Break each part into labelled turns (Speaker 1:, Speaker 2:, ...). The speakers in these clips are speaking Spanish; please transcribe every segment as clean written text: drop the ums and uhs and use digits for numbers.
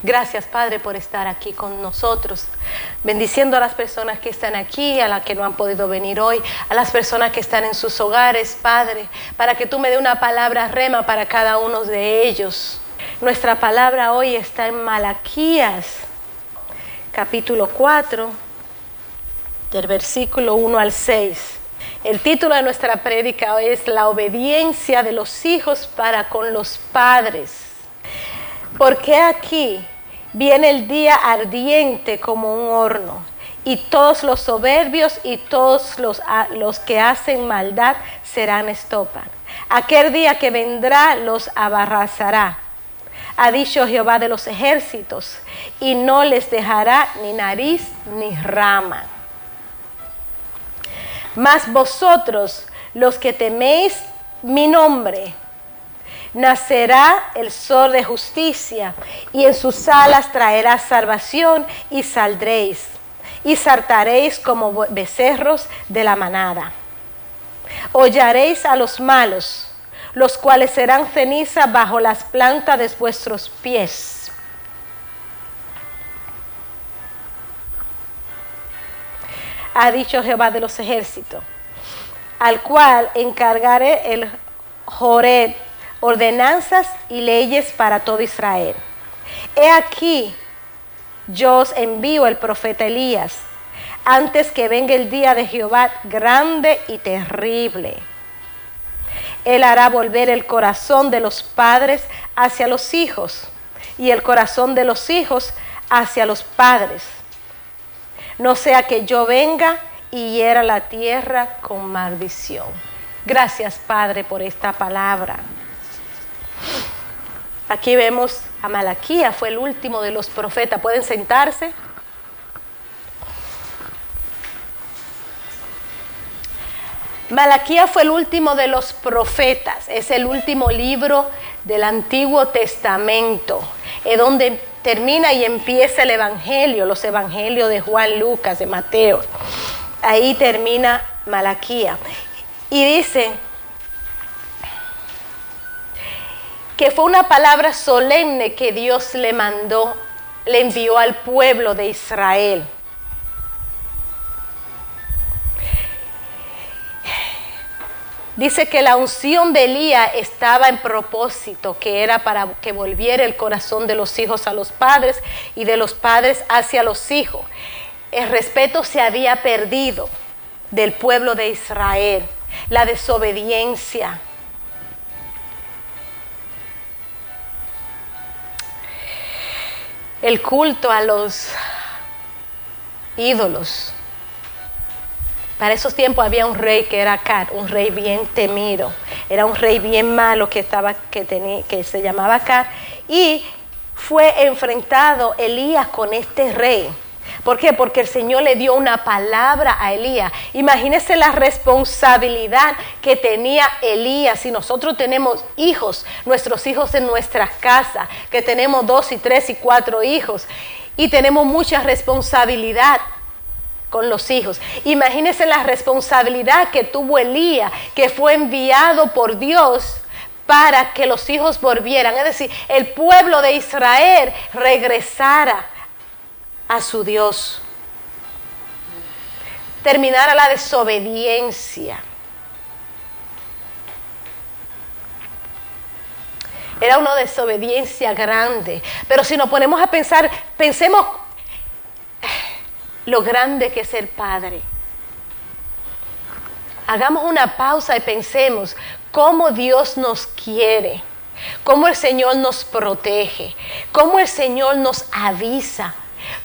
Speaker 1: Gracias, Padre, por estar aquí con nosotros, bendiciendo a las personas que están aquí, a las que no han podido venir hoy, a las personas que están en sus hogares, Padre, para que tú me dé una palabra rema para cada uno de ellos. Nuestra palabra hoy está en Malaquías, capítulo 4, del versículo 1 al 6. El título de nuestra prédica hoy es La obediencia de los hijos para con los padres. Porque aquí viene el día ardiente como un horno, y todos los soberbios y todos los que hacen maldad serán estopa. Aquel día que vendrá los abarrazará, ha dicho Jehová de los ejércitos, y no les dejará ni nariz ni rama. Mas vosotros, los que teméis mi nombre, nacerá el sol de justicia, y en sus alas traerá salvación, y saldréis, y saltaréis como becerros de la manada. Hollaréis a los malos, los cuales serán ceniza bajo las plantas de vuestros pies. Ha dicho Jehová de los ejércitos, al cual encargaré el Joreb, ordenanzas y leyes para todo Israel. He aquí, yo os envío el profeta Elías, antes que venga el día de Jehová grande y terrible. Él hará volver el corazón de los padres hacia los hijos, y el corazón de los hijos hacia los padres, no sea que yo venga y hiera la tierra con maldición. Gracias, Padre, por esta palabra. Aquí vemos a Malaquías, fue el último de los profetas. ¿Pueden sentarse? Malaquías fue el último de los profetas. Es el último libro del Antiguo Testamento. Es donde termina y empieza el Evangelio, los Evangelios de Juan, Lucas, de Mateo. Ahí termina Malaquías. Y dice que fue una palabra solemne que Dios le mandó, le envió al pueblo de Israel. Dice que la unción de Elías estaba en propósito, que era para que volviera el corazón de los hijos a los padres y de los padres hacia los hijos. El respeto se había perdido del pueblo de Israel, la desobediencia. El culto a los ídolos. Para esos tiempos había un rey que era Acab, un rey bien temido. Era un rey bien malo que se llamaba Acab. Y fue enfrentado Elías con este rey. ¿Por qué? Porque el Señor le dio una palabra a Elías. Imagínense la responsabilidad que tenía Elías. Si nosotros tenemos hijos, nuestros hijos en nuestras casas, que tenemos 2 y 3 y 4 hijos, y tenemos mucha responsabilidad con los hijos. Imagínense la responsabilidad que tuvo Elías, que fue enviado por Dios para que los hijos volvieran. Es decir, el pueblo de Israel regresara a su Dios, terminara la desobediencia. Era una desobediencia grande. Pero si nos ponemos a pensar, pensemos lo grande que es el Padre. Hagamos una pausa y pensemos cómo Dios nos quiere, cómo el Señor nos protege, cómo el Señor nos avisa.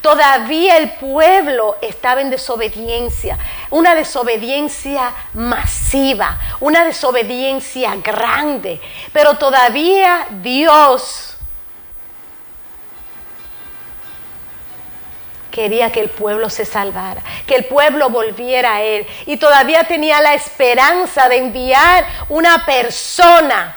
Speaker 1: Todavía el pueblo estaba en desobediencia, una desobediencia masiva, una desobediencia grande, pero todavía Dios quería que el pueblo se salvara, que el pueblo volviera a Él, y todavía tenía la esperanza de enviar una persona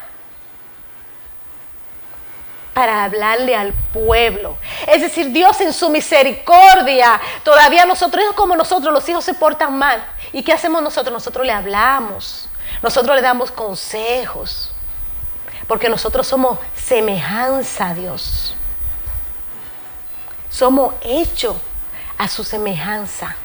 Speaker 1: para hablarle al pueblo. Es decir, Dios en su misericordia, todavía nosotros, como nosotros, los hijos se portan mal. ¿Y qué hacemos nosotros? Nosotros le hablamos, nosotros le damos consejos, porque nosotros somos semejanza a Dios. Somos hechos a su semejanza.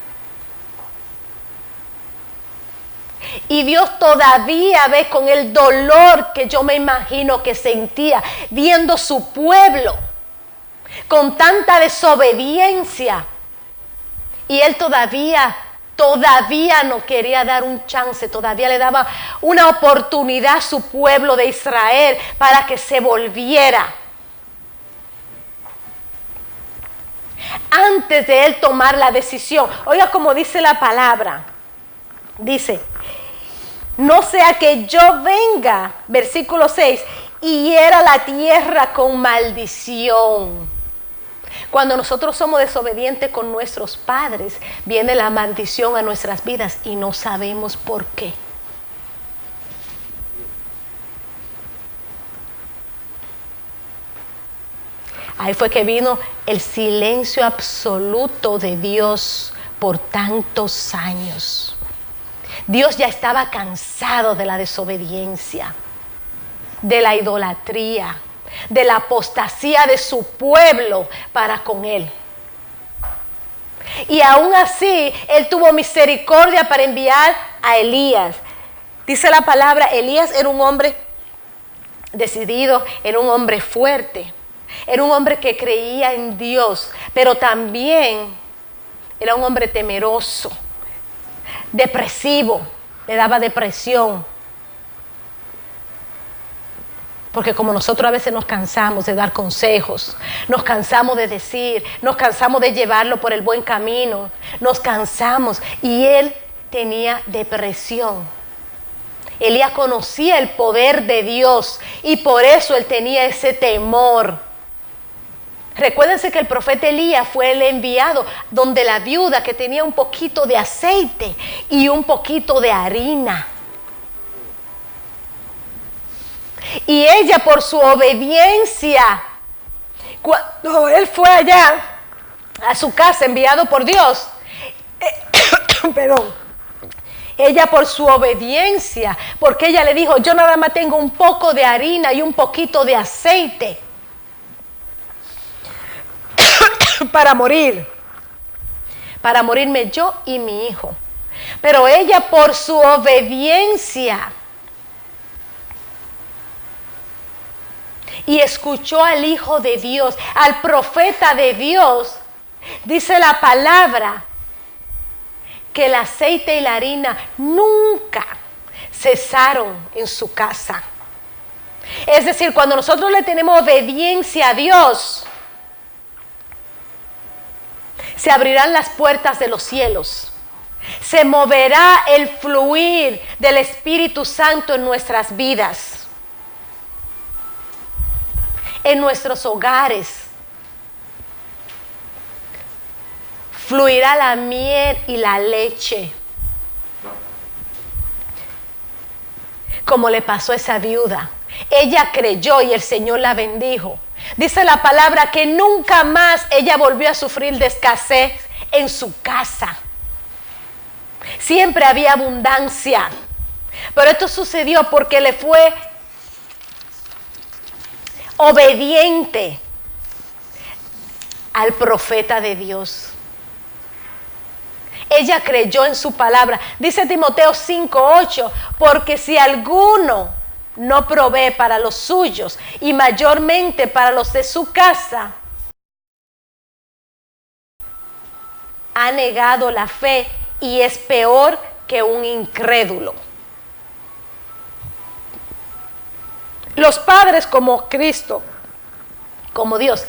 Speaker 1: Y Dios todavía ve con el dolor que yo me imagino que sentía viendo su pueblo con tanta desobediencia. Y Él todavía no quería dar un chance, todavía le daba una oportunidad a su pueblo de Israel para que se volviera. Antes de Él tomar la decisión, oiga como dice la palabra, dice, no sea que yo venga, versículo 6, y hiera la tierra con maldición. Cuando nosotros somos desobedientes con nuestros padres, viene la maldición a nuestras vidas y no sabemos por qué. Ahí fue que vino el silencio absoluto de Dios por tantos años. Dios ya estaba cansado de la desobediencia, de la idolatría, de la apostasía de su pueblo para con Él. Y aún así, Él tuvo misericordia para enviar a Elías. Dice la palabra, Elías era un hombre decidido, era un hombre fuerte, era un hombre que creía en Dios, pero también era un hombre temeroso, depresivo, le daba depresión. Porque como nosotros a veces nos cansamos de dar consejos, nos cansamos de decir, nos cansamos de llevarlo por el buen camino, nos cansamos. Y él tenía depresión. Elías conocía el poder de Dios y por eso él tenía ese temor. Recuérdense que el profeta Elías fue el enviado donde la viuda que tenía un poquito de aceite y un poquito de harina. Y ella por su obediencia, cuando él fue allá a su casa enviado por Dios, ella por su obediencia, porque ella le dijo, yo nada más tengo un poco de harina y un poquito de aceite para morirme yo y mi hijo. Pero ella por su obediencia y escuchó al Hijo de Dios, al profeta de Dios, dice la palabra que el aceite y la harina nunca cesaron en su casa. Es decir, cuando nosotros le tenemos obediencia a Dios, se abrirán las puertas de los cielos. Se moverá el fluir del Espíritu Santo en nuestras vidas, en nuestros hogares. Fluirá la miel y la leche. Como le pasó a esa viuda. Ella creyó y el Señor la bendijo. Dice la palabra que nunca más ella volvió a sufrir de escasez en su casa. Siempre había abundancia. Pero esto sucedió porque le fue obediente al profeta de Dios. Ella creyó en su palabra. Dice Timoteo 5:8, porque si alguno no provee para los suyos y mayormente para los de su casa, ha negado la fe y es peor que un incrédulo. Los padres como Cristo, como Dios,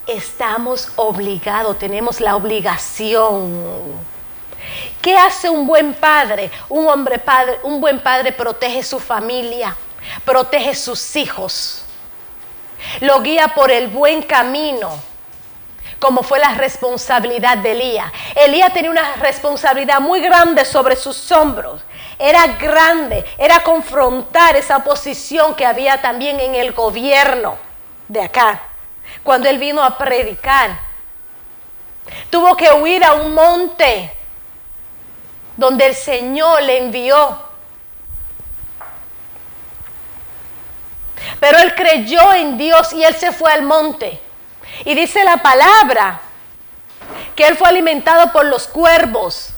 Speaker 1: estamos obligados, tenemos la obligación. ¿Qué hace un buen padre? Un buen padre protege su familia, protege sus hijos, lo guía por el buen camino, como fue la responsabilidad de Elías. Elías tenía una responsabilidad muy grande sobre sus hombros. Era grande, era confrontar esa oposición que había también en el gobierno de acá. Cuando él vino a predicar, tuvo que huir a un monte donde el Señor le envió. Pero él creyó en Dios y él se fue al monte. Y dice la palabra que Él fue alimentado por los cuervos.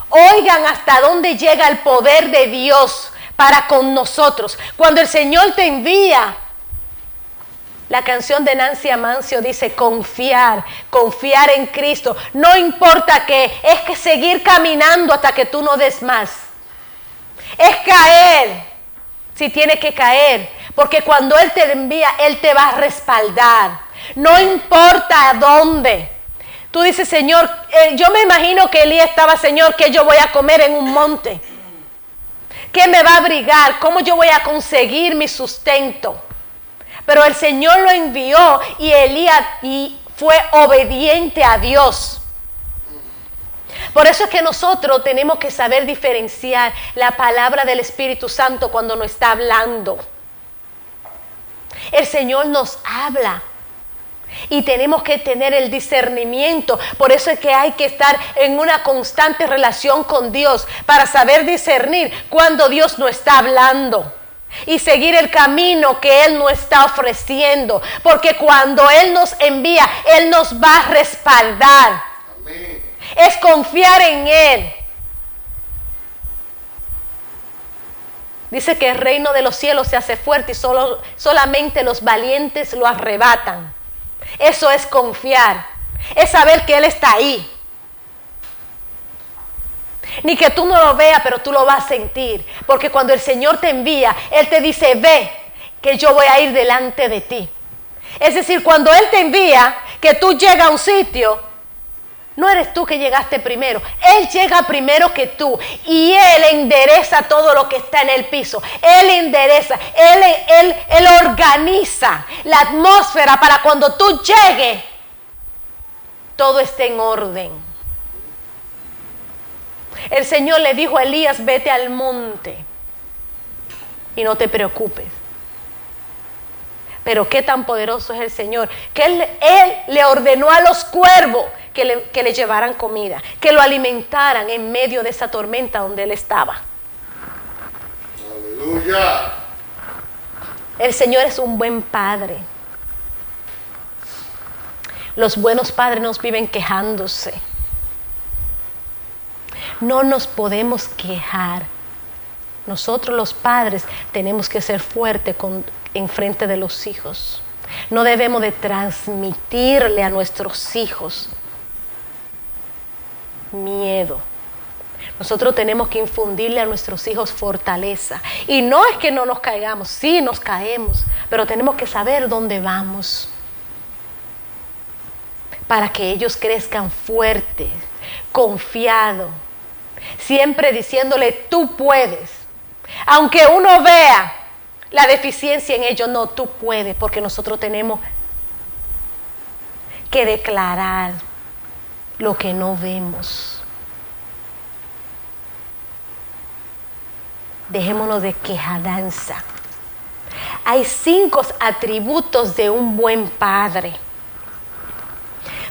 Speaker 1: Oigan hasta dónde llega el poder de Dios para con nosotros. Cuando el Señor te envía, la canción de Nancy Amancio dice confiar en Cristo. No importa qué, es que seguir caminando hasta que tú no des más. Es caer, si tiene que caer, porque cuando Él te envía, Él te va a respaldar. No importa a dónde. Tú dices, Señor, yo me imagino que Elías estaba, Señor, ¿qué yo voy a comer en un monte? ¿Qué me va a abrigar? ¿Cómo yo voy a conseguir mi sustento? Pero el Señor lo envió y Elías fue obediente a Dios. Por eso es que nosotros tenemos que saber diferenciar la palabra del Espíritu Santo cuando nos está hablando. El Señor nos habla y tenemos que tener el discernimiento. Por eso es que hay que estar en una constante relación con Dios para saber discernir cuando Dios nos está hablando y seguir el camino que Él nos está ofreciendo, porque cuando Él nos envía, Él nos va a respaldar. Amén. Es confiar en Él. Dice que el reino de los cielos se hace fuerte y solamente los valientes lo arrebatan. Eso es confiar, es saber que Él está ahí. Ni que tú no lo veas, pero tú lo vas a sentir. Porque cuando el Señor te envía, Él te dice, ve, que yo voy a ir delante de ti. Es decir, cuando Él te envía, que tú llegas a un sitio, no eres tú que llegaste primero. Él llega primero que tú. Y Él endereza todo lo que está en el piso. Él endereza, Él organiza la atmósfera para cuando tú llegues, todo esté en orden. El Señor le dijo a Elías, vete al monte y no te preocupes. Pero qué tan poderoso es el Señor, que Él le ordenó a los cuervos que le llevaran comida, que lo alimentaran en medio de esa tormenta donde Él estaba. Aleluya. El Señor es un buen Padre. Los buenos padres nos viven quejándose. No nos podemos quejar. Nosotros los padres tenemos que ser fuertes en frente de los hijos. No debemos de transmitirle a nuestros hijos miedo. Nosotros tenemos que infundirle a nuestros hijos fortaleza. Y no es que no nos caigamos, sí nos caemos, pero tenemos que saber dónde vamos para que ellos crezcan fuertes, confiados. Siempre diciéndole, tú puedes. Aunque uno vea la deficiencia en ellos, no, tú puedes, porque nosotros tenemos que declarar lo que no vemos. Dejémonos de quejadanza. Hay 5 atributos de un buen padre.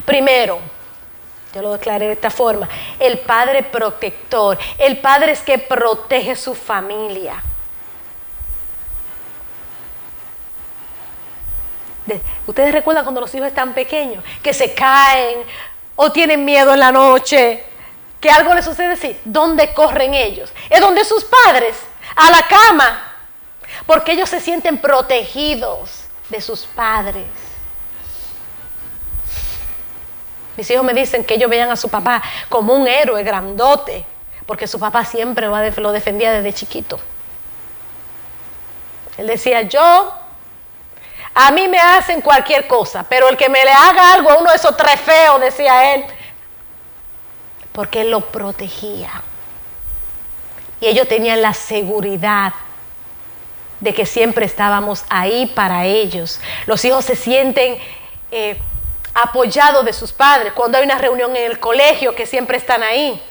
Speaker 1: Primero, yo lo declaré de esta forma, el padre protector. El padre es que protege su familia. Ustedes recuerdan cuando los hijos están pequeños, que se caen o tienen miedo en la noche, que algo les sucede así. ¿Dónde corren ellos? Es donde sus padres, a la cama, porque ellos se sienten protegidos de sus padres. Mis hijos me dicen que ellos vean a su papá como un héroe grandote, porque su papá siempre lo defendía desde chiquito. Él decía, a mí me hacen cualquier cosa, pero el que me le haga algo a uno de esos 3 feos, decía él, porque él lo protegía. Y ellos tenían la seguridad de que siempre estábamos ahí para ellos. Los hijos se sienten apoyados de sus padres. Cuando hay una reunión en el colegio, que siempre están ahí.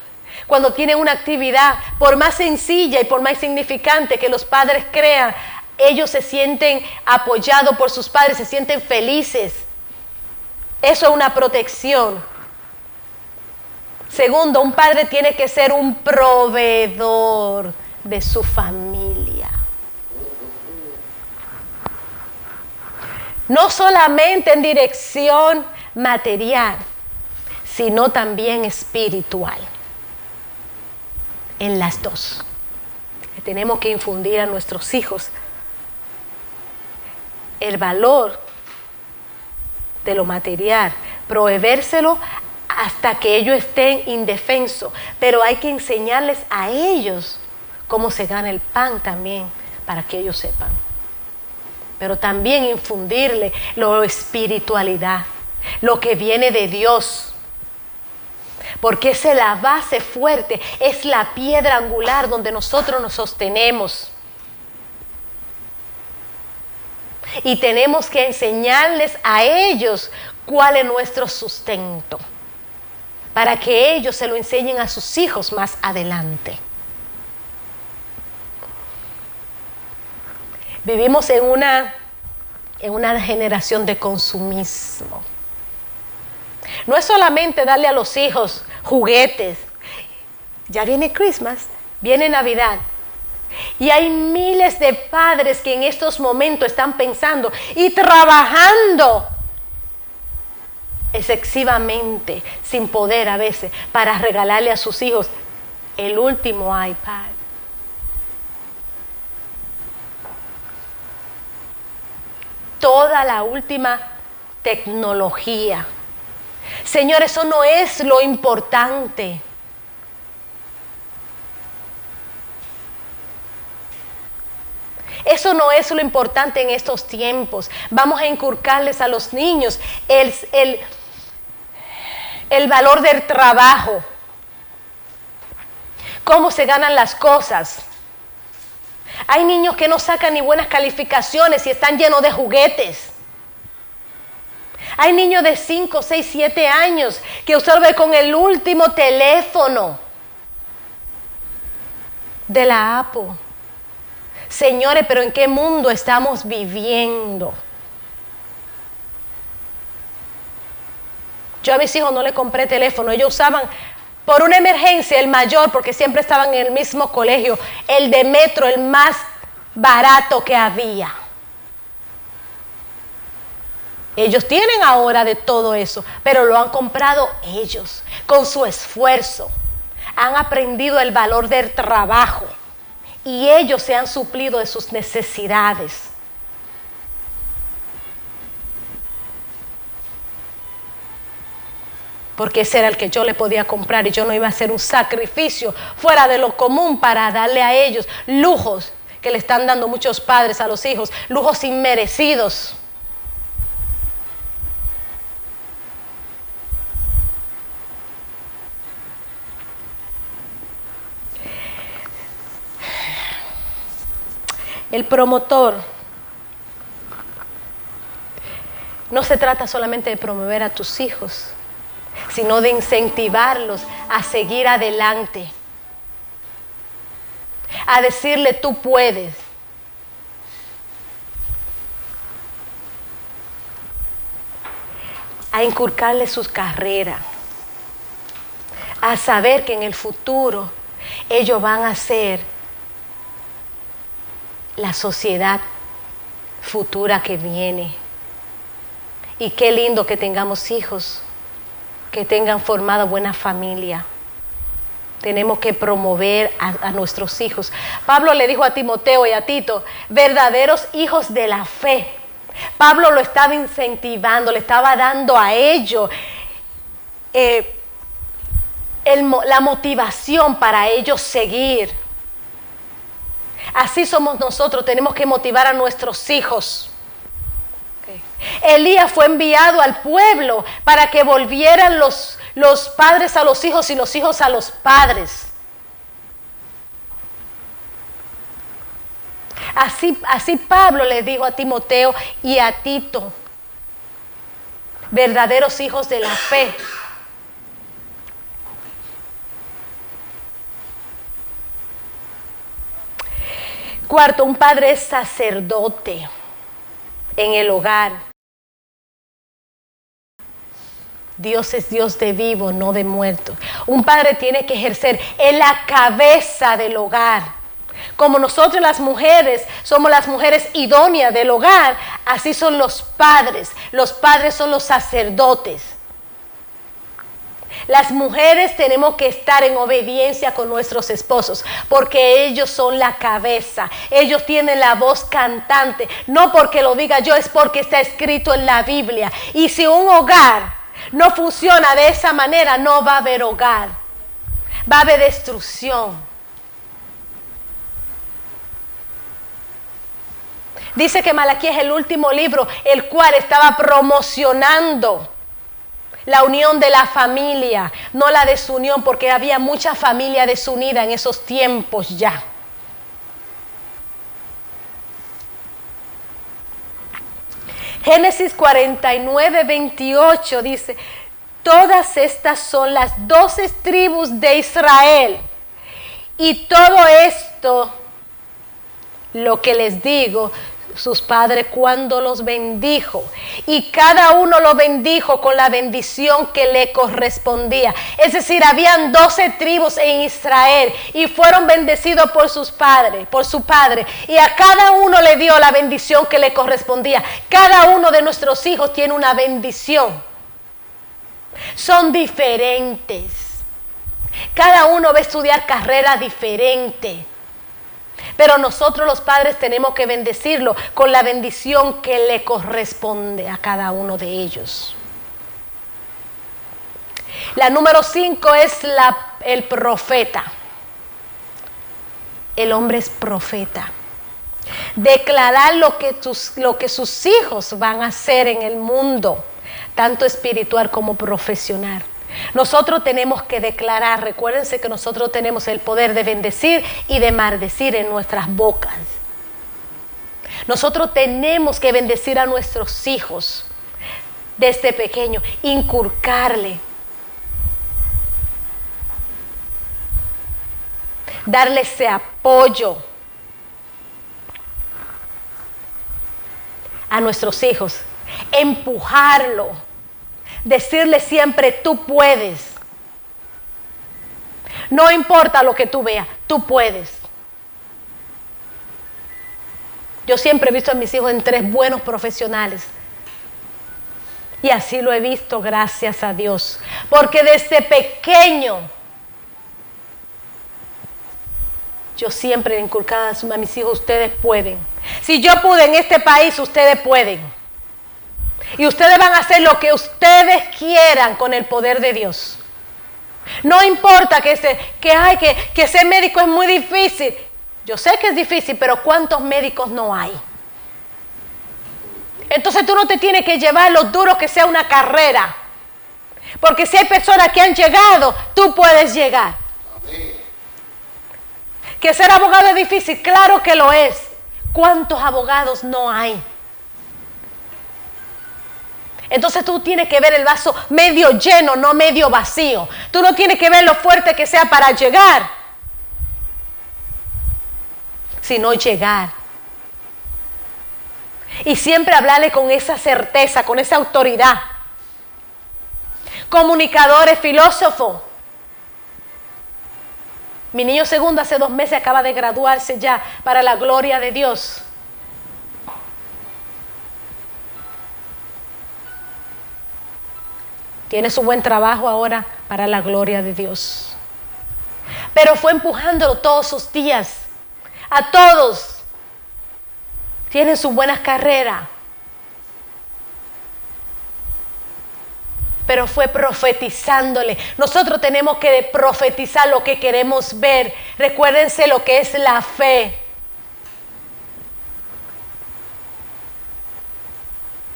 Speaker 1: Cuando tienen una actividad, por más sencilla y por más insignificante que los padres crean, ellos se sienten apoyados por sus padres, se sienten felices. Eso es una protección. Segundo, un padre tiene que ser un proveedor de su familia. No solamente en dirección material, sino también espiritual. En las dos. Tenemos que infundir a nuestros hijos el valor de lo material, proveérselo hasta que ellos estén indefensos, pero hay que enseñarles a ellos cómo se gana el pan también, para que ellos sepan. Pero también infundirle la espiritualidad, lo que viene de Dios, porque esa es la base fuerte, es la piedra angular donde nosotros nos sostenemos. Y tenemos que enseñarles a ellos cuál es nuestro sustento, para que ellos se lo enseñen a sus hijos más adelante. Vivimos en una generación de consumismo. No es solamente darle a los hijos juguetes. Ya viene Christmas, viene Navidad. Y hay miles de padres que en estos momentos están pensando y trabajando excesivamente, sin poder a veces, para regalarle a sus hijos el último iPad. Toda la última tecnología. Señor, eso no es lo importante. Eso no es lo importante en estos tiempos. Vamos a inculcarles a los niños el valor del trabajo. Cómo se ganan las cosas. Hay niños que no sacan ni buenas calificaciones y están llenos de juguetes. Hay niños de 5, 6, 7 años que usted ve con el último teléfono de la Apple. Señores, pero ¿en qué mundo estamos viviendo? Yo a mis hijos no les compré teléfono. Ellos usaban por una emergencia el mayor, porque siempre estaban en el mismo colegio, el de Metro, el más barato que había. Ellos tienen ahora de todo eso, pero lo han comprado ellos, con su esfuerzo. Han aprendido el valor del trabajo y ellos se han suplido de sus necesidades. Porque ese era el que yo le podía comprar y yo no iba a hacer un sacrificio fuera de lo común para darle a ellos lujos que le están dando muchos padres a los hijos, lujos inmerecidos. El promotor no se trata solamente de promover a tus hijos, sino de incentivarlos a seguir adelante, a decirle tú puedes. A inculcarle sus carreras, a saber que en el futuro ellos van a ser la sociedad futura que viene. Y qué lindo que tengamos hijos que tengan formada buena familia. Tenemos que promover a nuestros hijos. Pablo le dijo a Timoteo y a Tito, verdaderos hijos de la fe. Pablo lo estaba incentivando, le estaba dando a ellos la motivación para ellos seguir. Así somos nosotros, tenemos que motivar a nuestros hijos. Elías fue enviado al pueblo para que volvieran los padres a los hijos y los hijos a los padres. Así Pablo le dijo a Timoteo y a Tito, verdaderos hijos de la fe. Cuarto, un padre es sacerdote en el hogar. Dios es Dios de vivo, no de muertos. Un padre tiene que ejercer en la cabeza del hogar. Como nosotros las mujeres somos las mujeres idóneas del hogar, así son los padres. Los padres son los sacerdotes. Las mujeres tenemos que estar en obediencia con nuestros esposos, porque ellos son la cabeza, ellos tienen la voz cantante, no porque lo diga yo, es porque está escrito en la Biblia. Y si un hogar no funciona de esa manera, no va a haber hogar, va a haber destrucción. Dice que Malaquías es el último libro, el cual estaba promocionando la unión de la familia, no la desunión, porque había mucha familia desunida en esos tiempos ya. Génesis 49, 28 dice: todas estas son las 12 tribus de Israel, y todo esto, lo que les digo, sus padres cuando los bendijo, y cada uno lo bendijo con la bendición que le correspondía. Es decir, habían 12 tribus en Israel y fueron bendecidos por sus padres, por su padre, y a cada uno le dio la bendición que le correspondía. Cada uno de nuestros hijos tiene una bendición. Son diferentes. Cada uno va a estudiar carrera diferente. Pero nosotros los padres tenemos que bendecirlo con la bendición que le corresponde a cada uno de ellos. La número 5 es el profeta. El hombre es profeta. Declarar lo que sus hijos van a hacer en el mundo, tanto espiritual como profesional. Nosotros tenemos que declarar, recuérdense que nosotros tenemos el poder de bendecir y de maldecir en nuestras bocas. Nosotros tenemos que bendecir a nuestros hijos desde pequeño, inculcarle, darle ese apoyo a nuestros hijos, empujarlo. Decirle siempre, tú puedes. No importa lo que tú veas, tú puedes. Yo siempre he visto a mis hijos en 3 buenos profesionales. Y así lo he visto, gracias a Dios. Porque desde pequeño, yo siempre he inculcado a mis hijos, ustedes pueden. Si yo pude en este país, ustedes pueden. Y ustedes van a hacer lo que ustedes quieran con el poder de Dios. No importa que ser médico es muy difícil. Yo sé que es difícil, pero ¿cuántos médicos no hay? Entonces tú no te tienes que llevar lo duro que sea una carrera. Porque si hay personas que han llegado, tú puedes llegar. Que ser abogado es difícil, claro que lo es. ¿Cuántos abogados no hay? Entonces tú tienes que ver el vaso medio lleno, no medio vacío. Tú no tienes que ver lo fuerte que sea para llegar, sino llegar. Y siempre hablarle con esa certeza, con esa autoridad. Comunicadores, filósofos. Mi niño segundo hace 2 meses acaba de graduarse ya, para la gloria de Dios. Tiene su buen trabajo ahora, para la gloria de Dios. Pero fue empujándolo todos sus días. A todos. Tienen su buena carrera. Pero fue profetizándole. Nosotros tenemos que profetizar lo que queremos ver. Recuérdense lo que es la fe.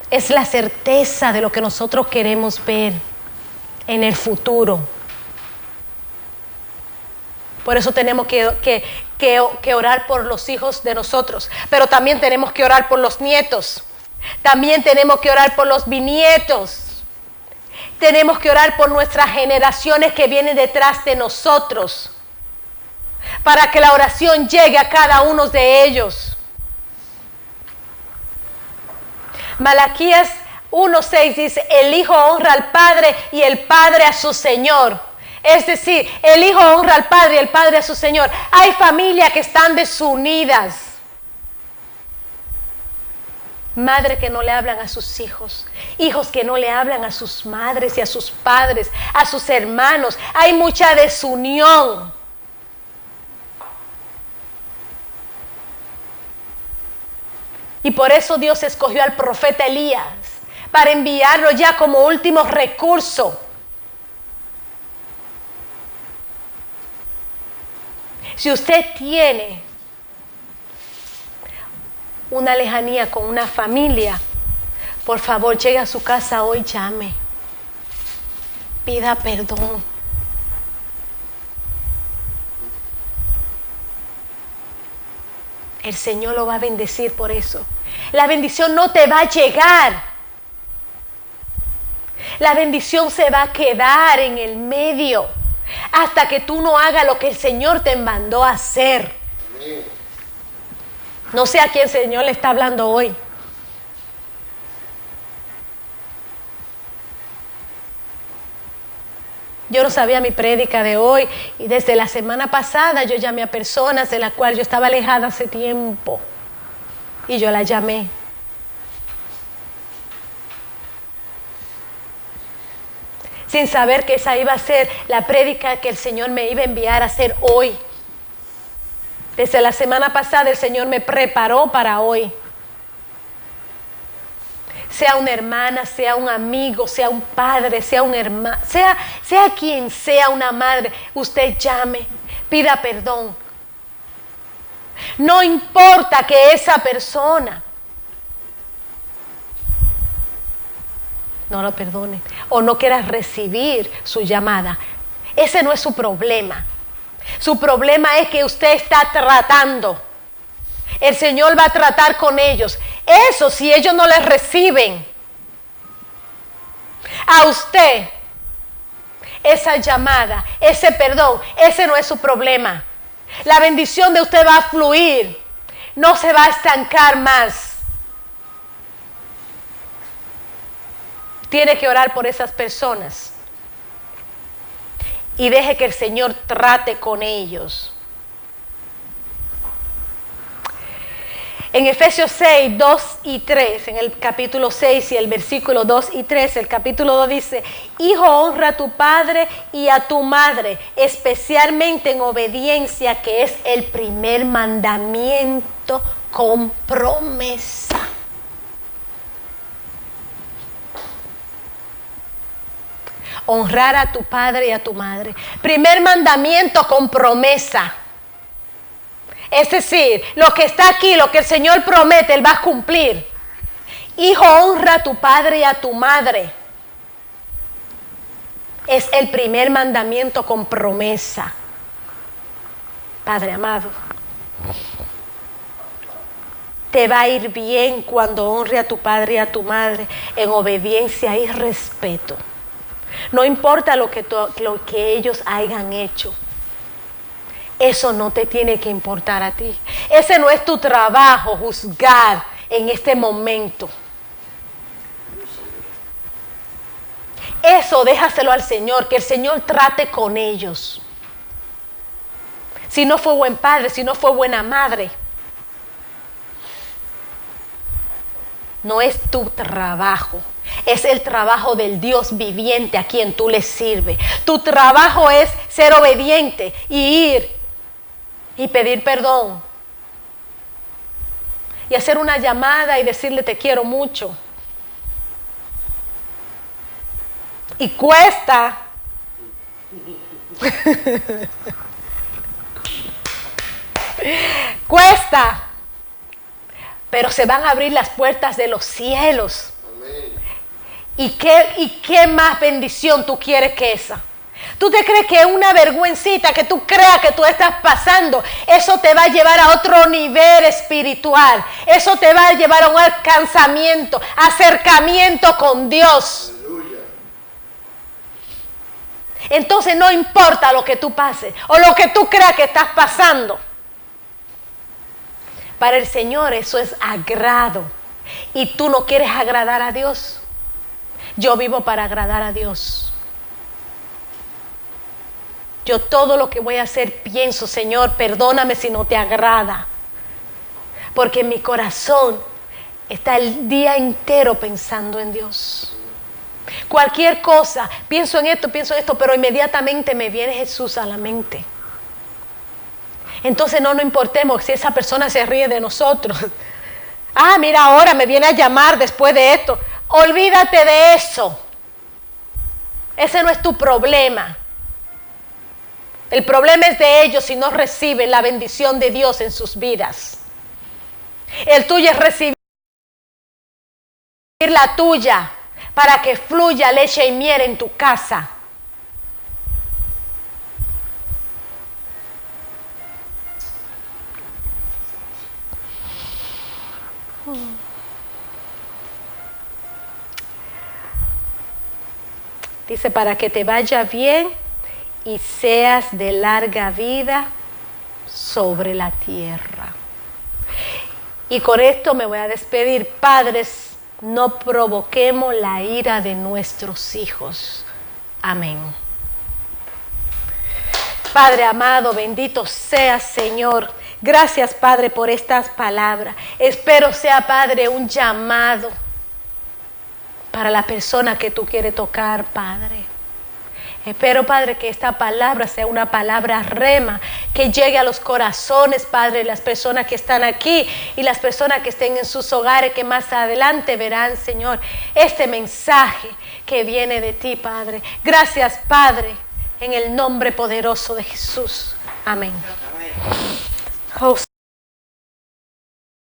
Speaker 1: Es la certeza de lo que nosotros queremos ver en el futuro. Por eso tenemos que orar por los hijos de nosotros. Pero también tenemos que orar por los nietos. También tenemos que orar por los bisnietos. Tenemos que orar por nuestras generaciones que vienen detrás de nosotros. Para que la oración llegue a cada uno de ellos. Malaquías 1:6 dice, el hijo honra al padre y el padre a su señor. Es decir, el hijo honra al padre y el padre a su señor. Hay familias que están desunidas. Madres que no le hablan a sus hijos, hijos que no le hablan a sus madres y a sus padres, a sus hermanos. Hay mucha desunión. Y por eso Dios escogió al profeta Elías, para enviarlo ya como último recurso. Si usted tiene una lejanía con una familia, por favor, llegue a su casa hoy, llame. Pida perdón. El Señor lo va a bendecir por eso. La bendición no te va a llegar. La bendición se va a quedar en el medio hasta que tú no hagas lo que el Señor te mandó a hacer. No sé a quién el Señor le está hablando hoy. Yo no sabía mi prédica de hoy y desde la semana pasada yo llamé a personas de las cuales yo estaba alejada hace tiempo y yo las llamé. Sin saber que esa iba a ser la prédica que el Señor me iba a enviar a hacer hoy. Desde la semana pasada el Señor me preparó para hoy. Sea una hermana, sea un amigo, sea un padre, sea un hermano, sea quien sea, una madre, usted llame, pida perdón. No importa que esa persona no lo perdone o no quiera recibir su llamada. Ese no es su problema. Su problema es que usted está tratando. El Señor va a tratar con ellos. Eso, si ellos no les reciben a usted esa llamada, ese perdón, ese no es su problema. La bendición de usted va a fluir, no se va a estancar más. Tiene que orar por esas personas y deje que el Señor trate con ellos. En Efesios 6, 2 y 3, en el capítulo 6 y el versículo 2 y 3, el capítulo 2 dice: Hijo, honra a tu padre y a tu madre, especialmente en obediencia, que es el primer mandamiento con promesa. Honrar a tu padre y a tu madre. Primer mandamiento con promesa. Es decir, lo que está aquí, lo que el Señor promete, Él va a cumplir. Hijo, honra a tu padre y a tu madre. Es el primer mandamiento con promesa. Padre amado, te va a ir bien cuando honre a tu padre y a tu madre en obediencia y respeto. No importa lo que ellos hayan hecho. Eso no te tiene que importar a ti. Ese no es tu trabajo, juzgar en este momento. Eso déjaselo al Señor, que el Señor trate con ellos. Si no fue buen padre, si no fue buena madre, no es tu trabajo. Es el trabajo del Dios viviente a quien tú le sirves. Tu trabajo es ser obediente y ir y pedir perdón y hacer una llamada y decirle te quiero mucho. Y cuesta. Cuesta. Pero se van a abrir las puertas de los cielos. ¿Y qué más bendición tú quieres que esa? ¿Tú te crees que una vergüencita que tú creas que tú estás pasando, eso te va a llevar a otro nivel espiritual? Eso te va a llevar a un alcanzamiento, acercamiento con Dios. Aleluya. Entonces no importa lo que tú pases o lo que tú creas que estás pasando. Para el Señor eso es agrado. Y tú no quieres agradar a Dios. Yo vivo para agradar a Dios. Yo todo lo que voy a hacer pienso, Señor, perdóname si no te agrada. Porque en mi corazón está el día entero pensando en Dios. Cualquier cosa, pienso en esto, pero inmediatamente me viene Jesús a la mente. Entonces no nos importemos si esa persona se ríe de nosotros. Ah, mira, ahora me viene a llamar después de esto. Olvídate de eso. Ese no es tu problema. El problema es de ellos si no reciben la bendición de Dios en sus vidas. El tuyo es recibir la tuya para que fluya leche y miel en tu casa. Dice, para que te vaya bien y seas de larga vida sobre la tierra. Y con esto me voy a despedir. Padres, no provoquemos la ira de nuestros hijos. Amén. Padre amado, bendito seas, Señor. Gracias, Padre, por estas palabras. Espero sea, Padre, un llamado para la persona que tú quieres tocar, Padre. Espero, Padre, que esta palabra sea una palabra rema, que llegue a los corazones, Padre, de las personas que están aquí y las personas que estén en sus hogares, que más adelante verán, Señor, este mensaje que viene de ti, Padre. Gracias, Padre, en el nombre poderoso de Jesús. Amén.